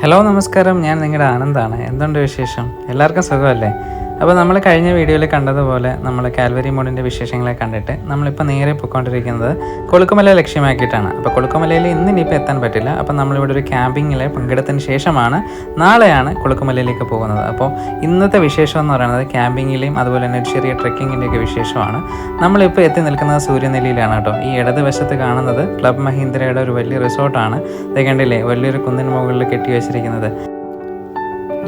Hello നമസ്കാരം, ഞാൻ നിങ്ങളുടെ ആനന്ദാണ്. എന്തുണ്ട് വിശേഷം? എല്ലാവർക്കും സുഖമല്ലേ? അപ്പോൾ നമ്മൾ കഴിഞ്ഞ വീഡിയോയിൽ കണ്ടതുപോലെ നമ്മൾ കാൽവരി മോഡിൻ്റെ വിശേഷങ്ങളെ കണ്ടിട്ട് നമ്മളിപ്പോൾ നേരെ പോയിക്കൊണ്ടിരിക്കുന്നത് കൊളുക്കുമല ലക്ഷ്യമാക്കിയിട്ടാണ്. അപ്പോൾ കൊളുക്കുമലയിൽ ഇന്നിനിപ്പോൾ എത്താൻ പറ്റില്ല. അപ്പോൾ നമ്മളിവിടെ ഒരു ക്യാമ്പിങ്ങിൽ പങ്കെടുത്തതിന് ശേഷമാണ് നാളെയാണ് കൊളുക്കുമലയിലേക്ക് പോകുന്നത്. അപ്പോൾ ഇന്നത്തെ വിശേഷം എന്ന് പറയുന്നത് ക്യാമ്പിങ്ങിലെയും അതുപോലെ തന്നെ ഒരു ചെറിയ ട്രെക്കിങ്ങിൻ്റെയൊക്കെ വിശേഷമാണ്. നമ്മളിപ്പോൾ എത്തി നിൽക്കുന്നത് സൂര്യനെല്ലിയിലാണ് കേട്ടോ. ഈ ഇടതുവശത്ത് കാണുന്നത് ക്ലബ് മഹീന്ദ്രയുടെ ഒരു വലിയ റിസോർട്ടാണ്. ഇത് കണ്ടില്ലേ, വലിയൊരു കുന്നിന് മുകളിൽ കെട്ടി വെച്ചിരിക്കുന്നത്.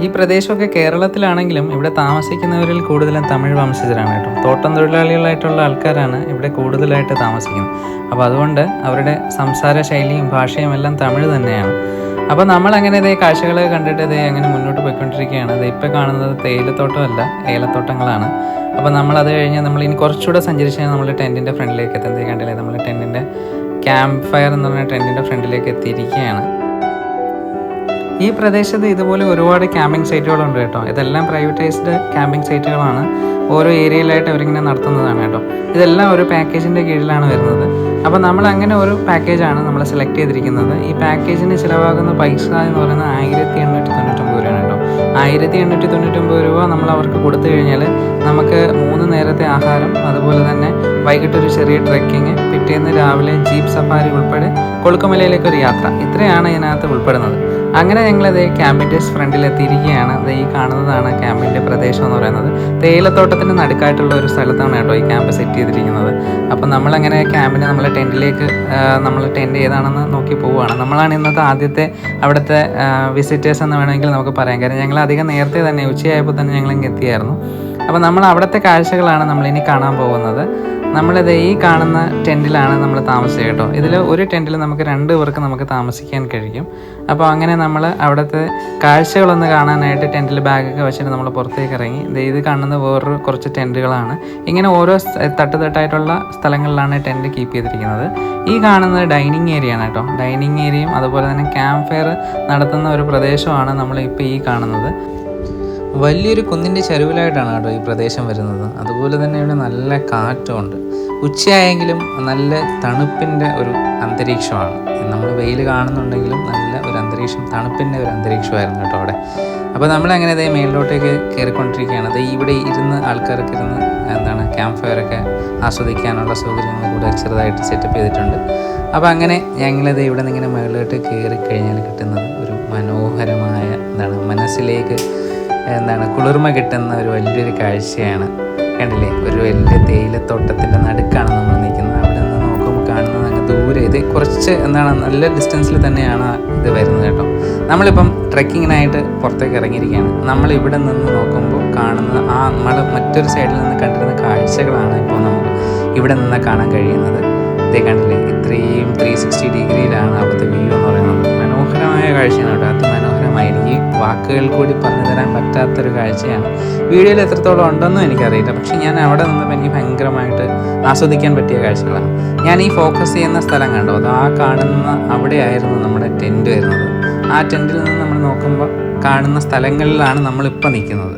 ഈ പ്രദേശമൊക്കെ കേരളത്തിലാണെങ്കിലും ഇവിടെ താമസിക്കുന്നവരിൽ കൂടുതലും തമിഴ് വംശജരാണ് കേട്ടോ. തോട്ടം തൊഴിലാളികളായിട്ടുള്ള ആൾക്കാരാണ് ഇവിടെ കൂടുതലായിട്ട് താമസിക്കുന്നത്. അപ്പോൾ അതുകൊണ്ട് അവരുടെ സംസാര ശൈലിയും ഭാഷയും എല്ലാം തമിഴ് തന്നെയാണ്. അപ്പോൾ നമ്മളങ്ങനെ ഇതേ കാഴ്ചകൾ കണ്ടിട്ട് ഇതേ അങ്ങനെ മുന്നോട്ട് പോയിക്കൊണ്ടിരിക്കുകയാണ്. അത് ഇപ്പോൾ കാണുന്നത് തേയിലത്തോട്ടമല്ല, ഏലത്തോട്ടങ്ങളാണ്. അപ്പോൾ നമ്മളത് കഴിഞ്ഞ് നമ്മൾ ഇനി കുറച്ചുകൂടെ സഞ്ചരിച്ചാൽ നമ്മൾ ടെൻറ്റിൻ്റെ ഫ്രണ്ടിലേക്ക് എത്തുന്നത് കണ്ടില്ലേ. നമ്മൾ ടെൻറ്റിൻ്റെ ക്യാമ്പ് ഫയർ എന്ന് പറഞ്ഞ ടെൻറ്റിൻ്റെ ഫ്രണ്ടിലേക്ക് എത്തിയിരിക്കുകയാണ്. ഈ പ്രദേശത്ത് ഇതുപോലെ ഒരുപാട് ക്യാമ്പിംഗ് സൈറ്റുകളുണ്ട് കേട്ടോ. ഇതെല്ലാം പ്രൈവറ്റൈസ്ഡ് ക്യാമ്പിംഗ് സൈറ്റുകളാണ്. ഓരോ ഏരിയയിലായിട്ട് അവരിങ്ങനെ നടത്തുന്നതാണ് കേട്ടോ. ഇതെല്ലാം ഒരു പാക്കേജിൻ്റെ കീഴിലാണ് വരുന്നത്. അപ്പോൾ നമ്മൾ അങ്ങനെ ഒരു പാക്കേജാണ് നമ്മൾ സെലക്ട് ചെയ്തിരിക്കുന്നത്. ഈ പാക്കേജിന് ചിലവാകുന്ന പൈസ എന്ന് പറയുന്നത് 1899 രൂപയാണ് കേട്ടോ. 1899 രൂപ നമ്മൾ അവർക്ക് കൊടുത്തു കഴിഞ്ഞാൽ നമുക്ക് 3 നേരത്തെ ആഹാരം, അതുപോലെ തന്നെ വൈകിട്ടൊരു ചെറിയ ട്രെക്കിങ്, പിറ്റേന്ന് രാവിലെ ജീപ്പ് സഫാരി ഉൾപ്പെടെ കൊളുക്കുമലയിലേക്കൊരു യാത്ര, ഇത്രയാണ് ഇതിനകത്ത് ഉൾപ്പെടുന്നത്. അങ്ങനെ ഞങ്ങളത് ക്യാമ്പിൻ്റെ ഫ്രണ്ടിൽ എത്തിയിരിക്കുകയാണ്. അത് ഈ കാണുന്നതാണ് ക്യാമ്പിൻ്റെ പ്രദേശം എന്ന് പറയുന്നത്. തേയിലത്തോട്ടത്തിൻ്റെ നടുക്കായിട്ടുള്ള ഒരു സ്ഥലത്താണ് കേട്ടോ ഈ ക്യാമ്പ് സെറ്റ് ചെയ്തിരിക്കുന്നത്. അപ്പോൾ നമ്മളങ്ങനെ ക്യാമ്പിന് നമ്മളെ ടെൻറ്റിലേക്ക് നമ്മൾ ടെൻറ്റ് ഏതാണെന്ന് നോക്കി പോവുകയാണ്. നമ്മളാണ് ഇന്നത്തെ ആദ്യത്തെ അവിടുത്തെ വിസിറ്റേഴ്സ് എന്ന് വേണമെങ്കിൽ നമുക്ക് പറയാം. കാര്യം ഞങ്ങൾ അധികം നേരത്തെ തന്നെ ഉച്ചയായപ്പോൾ തന്നെ ഞങ്ങളിങ്ങ് എത്തിയായിരുന്നു. അപ്പോൾ നമ്മൾ അവിടുത്തെ കാഴ്ചകളാണ് നമ്മളിനി കാണാൻ പോകുന്നത്. നമ്മളിത് ഈ കാണുന്ന ടെൻറ്റിലാണ് നമ്മൾ താമസിക്കുക കേട്ടോ. ഇതിൽ ഒരു ടെൻറ്റിൽ നമുക്ക് 2 പേർക്ക് നമുക്ക് താമസിക്കാൻ കഴിയും. അപ്പോൾ അങ്ങനെ നമ്മൾ അവിടുത്തെ കാഴ്ചകളൊന്ന് കാണാനായിട്ട് ടെൻറ്റിൽ ബാഗൊക്കെ വെച്ചിട്ട് നമ്മൾ പുറത്തേക്ക് ഇറങ്ങി. ഇത് കാണുന്ന വേറൊരു കുറച്ച് ടെൻറ്റുകളാണ്. ഇങ്ങനെ ഓരോ തട്ടായിട്ടുള്ള സ്ഥലങ്ങളിലാണ് ടെൻറ്റ് കീപ്പ് ചെയ്തിരിക്കുന്നത്. ഈ കാണുന്നത് ഡൈനിങ് ഏരിയ ആണ് കേട്ടോ. ഡൈനിങ് ഏരിയയും അതുപോലെ തന്നെ ക്യാമ്പ് ഫയർ നടത്തുന്ന ഒരു പ്രദേശമാണ് നമ്മളിപ്പോൾ ഈ കാണുന്നത്. വലിയൊരു കുന്നിൻ്റെ ചരിവിലായിട്ടാണ് കേട്ടോ ഈ പ്രദേശം വരുന്നത്. അതുപോലെ തന്നെ ഇവിടെ നല്ല കാറ്റുമുണ്ട്. ഉച്ചയായെങ്കിലും നല്ല തണുപ്പിൻ്റെ ഒരു അന്തരീക്ഷമാണ്. നമ്മൾ വെയിൽ കാണുന്നുണ്ടെങ്കിലും നല്ല ഒരു അന്തരീക്ഷം, തണുപ്പിൻ്റെ ഒരു അന്തരീക്ഷമായിരുന്നു കേട്ടോ അവിടെ. അപ്പോൾ നമ്മളങ്ങനെ അതേ മേളിലോട്ടേക്ക് കയറിക്കൊണ്ടിരിക്കുകയാണ്. അത് ഇവിടെ ഇരുന്ന് ആൾക്കാർക്ക് ഇരുന്ന് ക്യാമ്പ് ഫയറൊക്കെ ആസ്വദിക്കാനുള്ള സൗകര്യങ്ങൾ കൂടെ ചെറുതായിട്ട് സെറ്റപ്പ് ചെയ്തിട്ടുണ്ട്. അപ്പോൾ അങ്ങനെ ഞങ്ങളിത് ഇവിടെ നിന്ന് ഇങ്ങനെ മേളിലോട്ട് കയറി കഴിഞ്ഞാൽ കിട്ടുന്നത് ഒരു മനോഹരമായ മനസ്സിലേക്ക് കുളിർമ കിട്ടുന്ന ഒരു വലിയൊരു കാഴ്ചയാണ്. കണ്ടില്ലേ, ഒരു വലിയ തേയിലത്തോട്ടത്തിൻ്റെ നടുക്കാണ് നമ്മൾ നിൽക്കുന്നത്. അവിടെ നിന്ന് നോക്കുമ്പോൾ കാണുന്നത് അങ്ങ് ദൂരെ, ഇത് കുറച്ച് നല്ല ഡിസ്റ്റൻസിൽ തന്നെയാണ് ഇത് വരുന്നത് കേട്ടോ. നമ്മളിപ്പം ട്രെക്കിങ്ങിനായിട്ട് പുറത്തേക്ക് ഇറങ്ങിയിരിക്കുകയാണ്. നമ്മളിവിടെ നിന്ന് നോക്കുമ്പോൾ കാണുന്നത് നമ്മൾ മറ്റൊരു സൈഡിൽ നിന്ന് കണ്ടിരുന്ന കാഴ്ചകളാണ് ഇപ്പോൾ നമുക്ക് ഇവിടെ നിന്ന് കാണാൻ കഴിയുന്നത്. ഇതേ കണ്ടില്ലേ, ഇത്രയും 360 ഡിഗ്രിയിലാണ് അവിടുത്തെ വ്യൂ എന്ന് പറയുന്നത്. മനോഹരമായ കാഴ്ചയാണ് കേട്ടോ. അതിമനോഹരമായി, എനിക്ക് വാക്കുകൾ കൂടി പറഞ്ഞു തരാൻ പറ്റാത്തൊരു കാഴ്ചയാണ്. വീഡിയോയിൽ എത്രത്തോളം ഉണ്ടെന്നും എനിക്കറിയില്ല, പക്ഷെ ഞാൻ അവിടെ നിന്നപ്പോൾ എനിക്ക് ഭയങ്കരമായിട്ട് ആസ്വദിക്കാൻ പറ്റിയ കാഴ്ചകളാണ്. ഞാൻ ഈ ഫോക്കസ് ചെയ്യുന്ന സ്ഥലം കണ്ടോ, അത് ആ കാണുന്ന അവിടെയായിരുന്നു നമ്മുടെ ടെൻറ്റ് വരുന്നത്. ആ ടെൻറ്റിൽ നിന്ന് നമ്മൾ നോക്കുമ്പോൾ കാണുന്ന സ്ഥലങ്ങളിലാണ് നമ്മളിപ്പോൾ നിൽക്കുന്നത്.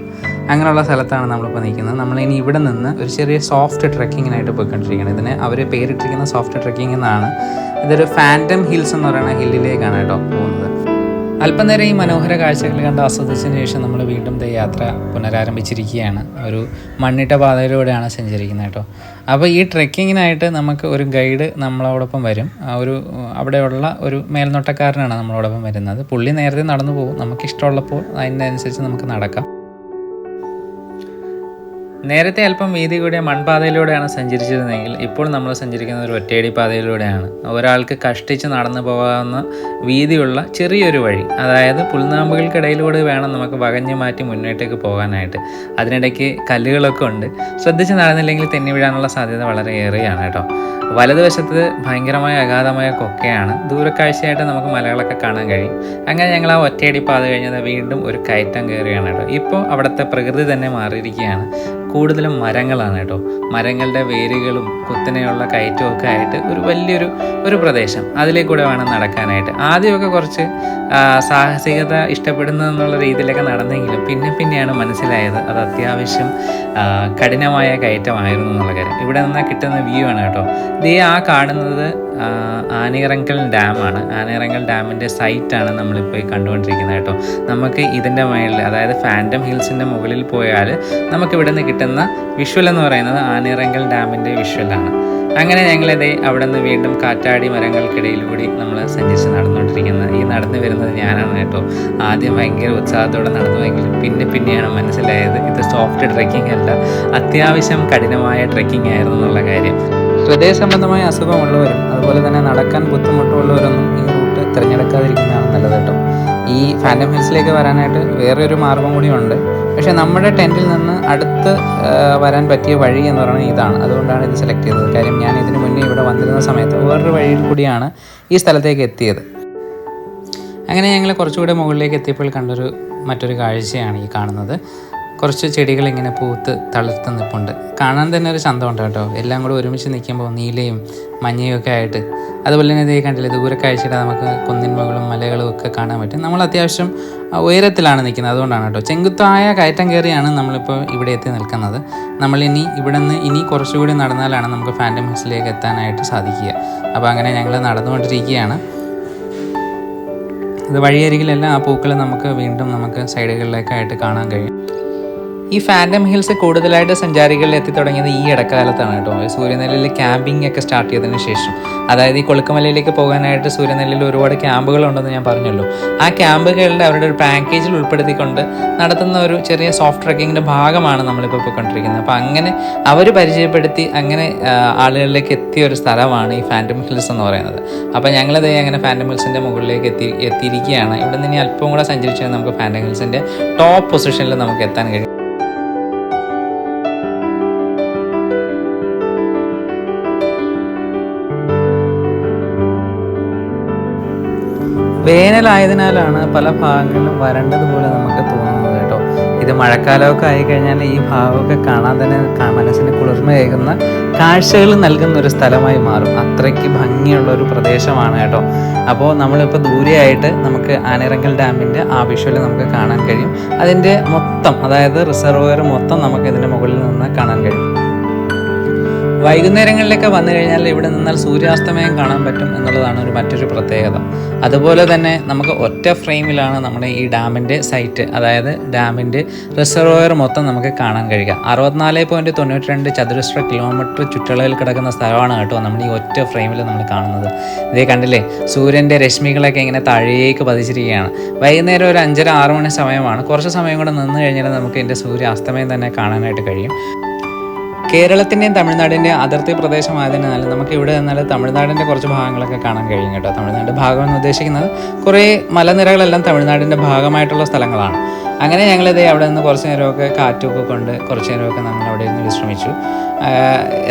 അങ്ങനെയുള്ള സ്ഥലത്താണ് നമ്മളിപ്പോൾ നിൽക്കുന്നത്. നമ്മളിനി ഇവിടെ നിന്ന് ഒരു ചെറിയ സോഫ്റ്റ് ട്രെക്കിങ്ങിനായിട്ട് പോയിക്കൊണ്ടിരിക്കുകയാണ്. ഇതിന് അവർ പേരിട്ടിരിക്കുന്ന സോഫ്റ്റ് ട്രെക്കിംഗ് എന്നാണ്. ഇതൊരു ഫാൻറ്റം ഹിൽസ് എന്ന് പറയുന്ന ഹില്ലിലേക്കാണ് കേട്ടോ പോകുന്നത്. അല്പനേരം ഈ മനോഹര കാഴ്ചകൾ കണ്ട് ആസ്വദിച്ചതിന് ശേഷം നമ്മൾ വീണ്ടും യാത്ര പുനരാരംഭിച്ചിരിക്കുകയാണ്. ഒരു മണ്ണിട്ട പാതയിലൂടെയാണ് സഞ്ചരിക്കുന്നത് കേട്ടോ. അപ്പോൾ ഈ ട്രെക്കിങ്ങിനായിട്ട് നമുക്ക് ഒരു ഗൈഡ് നമ്മളോടൊപ്പം വരും. അവിടെയുള്ള ഒരു മേൽനോട്ടക്കാരനാണ് നമ്മളോടൊപ്പം വരുന്നത്. പുള്ളി നേരത്തെ നടന്നു പോകും. നമുക്കിഷ്ടമുള്ളപ്പോൾ അതിനനുസരിച്ച് നമുക്ക് നടക്കാം. നേരത്തെ അല്പം വീതി കൂടിയ മൺപാതയിലൂടെയാണ് സഞ്ചരിച്ചിരുന്നതെങ്കിൽ ഇപ്പോൾ നമ്മൾ സഞ്ചരിക്കുന്ന ഒരു ഒറ്റയടി പാതയിലൂടെയാണ്. ഒരാൾക്ക് കഷ്ടിച്ച് നടന്നു പോകാവുന്ന വീതിയുള്ള ചെറിയൊരു വഴി, അതായത് പുൽനാമ്പുകൾക്കിടയിലൂടെ വേണം നമുക്ക് വകഞ്ഞു മാറ്റി മുന്നോട്ടേക്ക് പോകാനായിട്ട്. അതിനിടയ്ക്ക് കല്ലുകളൊക്കെ ഉണ്ട്. ശ്രദ്ധിച്ച് നടന്നില്ലെങ്കിൽ തെന്നി വീഴാനുള്ള സാധ്യത വളരെ ഏറെയാണ് കേട്ടോ. വലതുവശത്ത് ഭയങ്കരമായ അഗാധമായ കൊക്കയാണ്. ദൂരക്കാഴ്ചയായിട്ട് നമുക്ക് മലകളൊക്കെ കാണാൻ കഴിയും. അങ്ങനെ ഞങ്ങൾ ആ ഒറ്റയടി പാത കഴിഞ്ഞത് വീണ്ടും ഒരു കയറ്റം കയറുകയാണ് കേട്ടോ. ഇപ്പോൾ അവിടുത്തെ പ്രകൃതി തന്നെ മാറിയിരിക്കുകയാണ്. കൂടുതലും മരങ്ങളാണ് കേട്ടോ. മരങ്ങളുടെ വേരുകളും കുത്തനെയുള്ള കയറ്റവും ഒക്കെ ആയിട്ട് ഒരു വലിയൊരു പ്രദേശം, അതിലേക്കൂടെ വേണം നടക്കാനായിട്ട്. ആദ്യമൊക്കെ കുറച്ച് സാഹസികത ഇഷ്ടപ്പെടുന്നതെന്നുള്ള രീതിയിലൊക്കെ നടന്നെങ്കിലും പിന്നെയാണ് മനസ്സിലായത് അത് അത്യാവശ്യം കഠിനമായ കയറ്റമായിരുന്നു എന്നുള്ള കാര്യം. ഇവിടെ നിന്നാൽ കിട്ടുന്ന വ്യൂ ആണ് കേട്ടോ. ദേ ആ കാണുന്നത് ആനയിറങ്കൽ ഡാമാണ്. ആനയിറങ്കൽ ഡാമിൻ്റെ സൈറ്റാണ് നമ്മളിപ്പോൾ ഈ കണ്ടുകൊണ്ടിരിക്കുന്നത് കേട്ടോ. നമുക്ക് ഇതിൻ്റെ മുകളിൽ, അതായത് ഫാൻറ്റം ഹിൽസിൻ്റെ മുകളിൽ പോയാൽ നമുക്ക് ഇവിടെ നിന്ന് കിട്ടുന്ന വിഷ്വൽ എന്ന് പറയുന്നത് ആനയിറങ്കൽ ഡാമിൻ്റെ വിഷ്വലാണ്. അങ്ങനെ ഞങ്ങളിത് അവിടെ നിന്ന് വീണ്ടും കാറ്റാടി മരങ്ങൾക്കിടയിലൂടി നമ്മൾ സഞ്ചരിച്ച് നടന്നുകൊണ്ടിരിക്കുന്നത്. ഈ നടന്നു വരുന്നത് ഞാനാണ് കേട്ടോ. ആദ്യം ഭയങ്കര ഉത്സാഹത്തോടെ നടന്നുവെങ്കിലും പിന്നെയാണ് മനസ്സിലായത് ഇത് സോഫ്റ്റ് ട്രെക്കിംഗ് അല്ല, അത്യാവശ്യം കഠിനമായ ട്രെക്കിംഗ് ആയിരുന്നു എന്നുള്ള കാര്യം. ഹൃദയ സംബന്ധമായ അസുഖമുള്ളവരും അതുപോലെ തന്നെ നടക്കാൻ ബുദ്ധിമുട്ടുള്ളവരൊന്നും ഈ റൂട്ട് തിരഞ്ഞെടുക്കാതിരിക്കുന്നതാണ് നല്ലത് കേട്ടോ. ഈ ഫാൻറ്റം ഹിൽസിലേക്ക് വരാനായിട്ട് വേറെ ഒരു മാർഗം കൂടിയുണ്ട്. പക്ഷേ നമ്മുടെ ടെൻറ്റിൽ നിന്ന് അടുത്ത് വരാൻ പറ്റിയ വഴി എന്ന് പറയുന്നത് ഇതാണ്. അതുകൊണ്ടാണ് ഇത് സെലക്ട് ചെയ്തത്. കാര്യം ഞാൻ ഇതിന് മുന്നേ ഇവിടെ വന്നിരുന്ന സമയത്ത് വേറൊരു വഴിയിൽ കൂടിയാണ് ഈ സ്ഥലത്തേക്ക് എത്തിയത്. അങ്ങനെ ഞങ്ങൾ കുറച്ചുകൂടെ മുകളിലേക്ക് എത്തിയപ്പോൾ കണ്ടൊരു മറ്റൊരു കാഴ്ചയാണ് ഈ കാണുന്നത്. കുറച്ച് ചെടികൾ ഇങ്ങനെ പൂത്ത് തളിർത്ത് നിൽപ്പുണ്ട്. കാണാൻ തന്നെ ഒരു ചന്തമുണ്ട് കേട്ടോ. എല്ലാം കൂടെ ഒരുമിച്ച് നിൽക്കുമ്പോൾ നീലയും മഞ്ഞയും ഒക്കെ ആയിട്ട്. അതുപോലെ തന്നെ ഇതേ കണ്ടില്ലേ, ദൂരെ കാഴ്ചയുടെ നമുക്ക് കുന്നിന്മകളും മലകളും ഒക്കെ കാണാൻ പറ്റും. നമ്മൾ അത്യാവശ്യം ഉയരത്തിലാണ് നിൽക്കുന്നത്, അതുകൊണ്ടാണ് കേട്ടോ. ചെങ്കുത്തായ കയറ്റം കയറിയാണ് നമ്മളിപ്പോൾ ഇവിടെ എത്തി നിൽക്കുന്നത്. നമ്മളിനി ഇവിടെ നിന്ന് ഇനി കുറച്ചുകൂടി നടന്നാലാണ് നമുക്ക് ഫാൻറ്റം ഹിൽസിലേക്ക് എത്താനായിട്ട് സാധിക്കുക. അപ്പോൾ അങ്ങനെ ഞങ്ങൾ നടന്നുകൊണ്ടിരിക്കുകയാണ്. ഇത് വഴിയരികിലെല്ലാം ആ പൂക്കൾ നമുക്ക് വീണ്ടും സൈഡുകളിലേക്കായിട്ട് കാണാൻ കഴിയും. ഈ ഫാൻറ്റം ഹിൽസ് കൂടുതലായിട്ട് സഞ്ചാരികളിൽ എത്തിത്തുടങ്ങിയത് ഈ ഇടക്കാലത്താണ് കേട്ടോ. സൂര്യനെല്ലിൽ ക്യാമ്പിംഗ് ഒക്കെ സ്റ്റാർട്ട് ചെയ്തതിന് ശേഷം, അതായത് ഈ കൊളുക്കുമലയിലേക്ക് പോകാനായിട്ട് സൂര്യനെല്ലിൽ ഒരുപാട് ക്യാമ്പുകളുണ്ടെന്ന് ഞാൻ പറഞ്ഞല്ലോ. ആ ക്യാമ്പുകളിൽ അവരുടെ ഒരു പാക്കേജിൽ ഉൾപ്പെടുത്തിക്കൊണ്ട് നടത്തുന്ന ഒരു ചെറിയ സോഫ്റ്റ് ട്രെക്കിങ്ങിൻ്റെ ഭാഗമാണ് നമ്മളിപ്പോൾ പോയിക്കൊണ്ടിരിക്കുന്നത്. അപ്പോൾ അങ്ങനെ അവർ പരിചയപ്പെടുത്തി അങ്ങനെ ആളുകളിലേക്ക് എത്തിയ ഒരു സ്ഥലമാണ് ഈ ഫാൻറ്റം ഹിൽസ് എന്ന് പറയുന്നത്. അപ്പോൾ ഞങ്ങളിത് അങ്ങനെ ഫാൻറ്റം ഹിൽസിൻ്റെ മുകളിലേക്ക് എത്തിയിരിക്കുകയാണ്. ഇവിടെ നിന്ന് ഇനി അല്പം കൂടെ സഞ്ചരിച്ചാൽ നമുക്ക് ഫാൻറ്റം ഹിൽസിൻ്റെ ടോപ്പ് പൊസിഷനിൽ നമുക്ക് എത്താൻ കഴിയും. വേനലായതിനാലാണ് പല ഭാഗങ്ങളിലും വരണ്ടതുപോലെ നമുക്ക് തോന്നുന്നത് കേട്ടോ. ഇത് മഴക്കാലമൊക്കെ ആയിക്കഴിഞ്ഞാൽ ഈ ഭാഗമൊക്കെ കാണാൻ തന്നെ മനസ്സിന് കുളിർമയേകുന്ന കാഴ്ചകൾ നൽകുന്ന ഒരു സ്ഥലമായി മാറും. അത്രയ്ക്ക് ഭംഗിയുള്ള ഒരു പ്രദേശമാണ് കേട്ടോ. അപ്പോൾ നമ്മളിപ്പോൾ ദൂരെയായിട്ട് നമുക്ക് ആനയിറങ്കൽ ഡാമിൻ്റെ ആ വിഷ്വൽ നമുക്ക് കാണാൻ കഴിയും. അതിൻ്റെ മൊത്തം, അതായത് റിസർവോയർ മൊത്തം നമുക്ക് ഇതിൻ്റെ മുകളിൽ നിന്ന് കാണാൻ കഴിയും. വൈകുന്നേരങ്ങളിലൊക്കെ വന്നു കഴിഞ്ഞാൽ ഇവിടെ നിന്നാൽ സൂര്യാസ്തമയം കാണാൻ പറ്റും എന്നുള്ളതാണ് മറ്റൊരു പ്രത്യേകത. അതുപോലെ തന്നെ നമുക്ക് ഒറ്റ ഫ്രെയിമിലാണ് നമ്മുടെ ഈ ഡാമിൻ്റെ സൈറ്റ്, അതായത് ഡാമിൻ്റെ റിസർവോയർ മൊത്തം നമുക്ക് കാണാൻ കഴിയുക. 64.92 ചതുരശ്ര കിലോമീറ്റർ ചുറ്റളവിൽ കിടക്കുന്ന സ്ഥലമാണ് കേട്ടോ നമ്മൾ ഈ ഒറ്റ ഫ്രെയിമിൽ നമ്മൾ കാണുന്നത്. ഇതേ കണ്ടില്ലേ, സൂര്യൻ്റെ രശ്മികളൊക്കെ ഇങ്ങനെ താഴേക്ക് പതിച്ചിരിക്കുകയാണ്. വൈകുന്നേരം ഒരു 5:30-6 മണി സമയമാണ്. കുറച്ച് സമയം കൂടെ നിന്ന് കഴിഞ്ഞാൽ നമുക്ക് ഇതിൻ്റെ സൂര്യാസ്തമയം തന്നെ കാണാനായിട്ട് കഴിയും. കേരളത്തിൻ്റെയും തമിഴ്നാടിൻ്റെയും അതിർത്തി പ്രദേശമായതിനാൽ നമുക്ക് ഇവിടെ നിന്നാൽ തമിഴ്നാടിൻ്റെ കുറച്ച് ഭാഗങ്ങളൊക്കെ കാണാൻ കഴിയും കേട്ടോ. തമിഴ്നാടിൻ്റെ ഭാഗം എന്ന് ഉദ്ദേശിക്കുന്നത് കുറേ മലനിരകളെല്ലാം തമിഴ്നാടിൻ്റെ ഭാഗമായിട്ടുള്ള സ്ഥലങ്ങളാണ്. അങ്ങനെ ഞങ്ങളിത് അവിടെ നിന്ന് കുറച്ച് നേരമൊക്കെ കാറ്റൊക്കെ കൊണ്ട് കുറച്ച് നേരമൊക്കെ നമ്മൾ അവിടെ നിന്ന് വിശ്രമിച്ചു.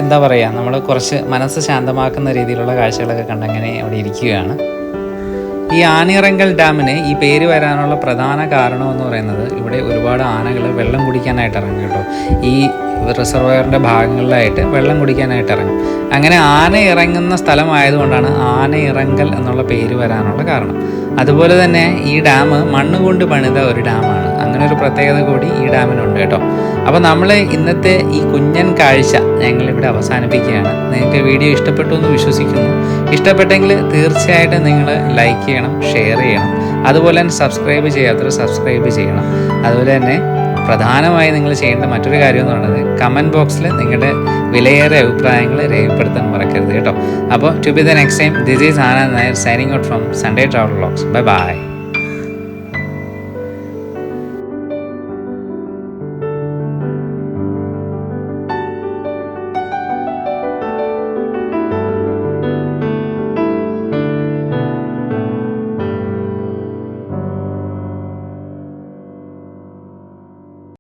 എന്താ പറയുക, നമ്മൾ കുറച്ച് മനസ്സ് ശാന്തമാക്കുന്ന രീതിയിലുള്ള കാഴ്ചകളൊക്കെ കണ്ടങ്ങനെ അവിടെ ഇരിക്കുകയാണ്. ഈ ആനയിറങ്കൽ ഡാമിന് ഈ പേര് വരാനുള്ള പ്രധാന കാരണം എന്ന് പറയുന്നത് ഇവിടെ ഒരുപാട് ആനകൾ വെള്ളം കുടിക്കാനായിട്ട് ഇറങ്ങും കേട്ടോ. ഈ റിസർവോയറിൻ്റെ ഭാഗങ്ങളിലായിട്ട് വെള്ളം കുടിക്കാനായിട്ട് ഇറങ്ങും. അങ്ങനെ ആന ഇറങ്ങുന്ന സ്ഥലമായതുകൊണ്ടാണ് ആനയിറങ്കൽ എന്നുള്ള പേര് വരാനുള്ള കാരണം. അതുപോലെ തന്നെ ഈ ഡാം മണ്ണ് കൊണ്ട് പണിത ഒരു ഡാമാണ്. അങ്ങനെ ഒരു പ്രത്യേകത കൂടി ഈ ഡാമിനുണ്ട് കേട്ടോ. അപ്പോൾ നമ്മൾ ഇന്നത്തെ ഈ കുഞ്ഞൻ കാഴ്ച ഞങ്ങളിവിടെ അവസാനിപ്പിക്കുകയാണ്. നിങ്ങൾക്ക് വീഡിയോ ഇഷ്ടപ്പെട്ടു എന്ന് വിശ്വസിക്കുന്നു. ഇഷ്ടപ്പെട്ടെങ്കിൽ തീർച്ചയായിട്ടും നിങ്ങൾ ലൈക്ക് ചെയ്യണം, ഷെയർ ചെയ്യണം. അതുപോലെ തന്നെ സബ്സ്ക്രൈബ് ചെയ്യാത്തവർ സബ്സ്ക്രൈബ് ചെയ്യണം. അതുപോലെ തന്നെ പ്രധാനമായി നിങ്ങൾ ചെയ്യേണ്ട മറ്റൊരു കാര്യം എന്ന് പറയുന്നത് കമൻറ്റ് ബോക്സിൽ നിങ്ങളുടെ വിലയേറിയ അഭിപ്രായങ്ങൾ രേഖപ്പെടുത്താൻ മറക്കരുത് കേട്ടോ. അപ്പോൾ to be the next time, this is Anand Nair signing out from Sunday travel vlogs. Bye by.